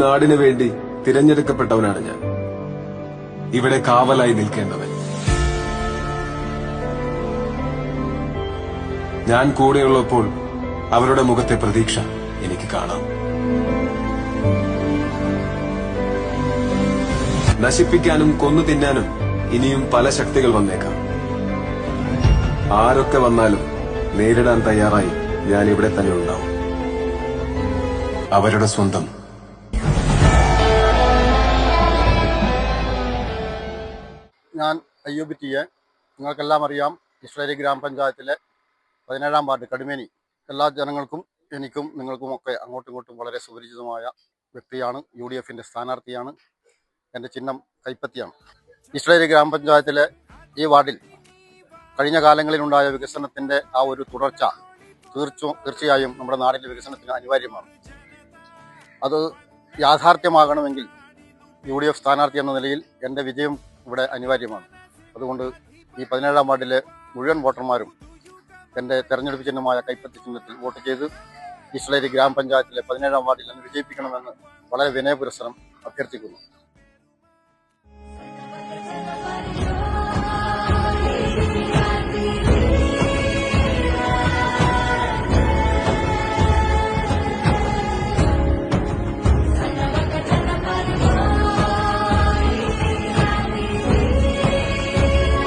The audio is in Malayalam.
നാടിനു വേണ്ടി തിരഞ്ഞെടുക്കപ്പെട്ടവനാണ് ഞാൻ. ഇവിടെ കാവലായി നിൽക്കേണ്ടവൻ. ഞാൻ കൂടെയുള്ളപ്പോൾ അവരുടെ മുഖത്തെ പ്രതീക്ഷ എനിക്ക് കാണാം. നശിപ്പിക്കാനും കൊന്നു തിന്നാനും ഇനിയും പല ശക്തികൾ വന്നേക്കാം. ആരൊക്കെ വന്നാലും നേരിടാൻ തയ്യാറായി ഞാൻ ഇവിടെ തന്നെ ഉണ്ടാവും. അവരുടെ സ്വന്തം. ഞാൻ അയ്യൂബ് ടി എ. നിങ്ങൾക്കെല്ലാം അറിയാം, ഇസ്രായേലി ഗ്രാമപഞ്ചായത്തിലെ 17-ാം വാർഡ് കടുമേനി. എല്ലാ ജനങ്ങൾക്കും എനിക്കും നിങ്ങൾക്കുമൊക്കെ അങ്ങോട്ടും ഇങ്ങോട്ടും വളരെ സുപരിചിതമായ വ്യക്തിയാണ്. UDF-ന്റെ സ്ഥാനാർത്ഥിയാണ്. എൻ്റെ ചിഹ്നം കൈപ്പത്തിയാണ്. ഇസ്രായേലി ഗ്രാമപഞ്ചായത്തിലെ ഈ വാർഡിൽ കഴിഞ്ഞ കാലങ്ങളിലുണ്ടായ വികസനത്തിൻ്റെ ആ ഒരു തുടർച്ച തീർച്ചയായും നമ്മുടെ നാടിൻ്റെ വികസനത്തിന് അനിവാര്യമാണ്. അത് യാഥാർത്ഥ്യമാകണമെങ്കിൽ UDF സ്ഥാനാർത്ഥി എന്ന നിലയിൽ എൻ്റെ വിജയം ഇവിടെ അനിവാര്യമാണ്. അതുകൊണ്ട് ഈ 17-ാം വാർഡിലെ മുഴുവൻ വോട്ടർമാരും എൻ്റെ തെരഞ്ഞെടുപ്പ് ചിഹ്നമായ കൈപ്പത്തി ചിഹ്നത്തിൽ വോട്ട് ചെയ്ത് ഇസ്രായേലി ഗ്രാമപഞ്ചായത്തിലെ 17-ാം വാർഡിൽ നിന്ന് വിജയിപ്പിക്കണമെന്ന് വളരെ വിനയപുരസ്സരം അഭ്യർത്ഥിക്കുന്നു.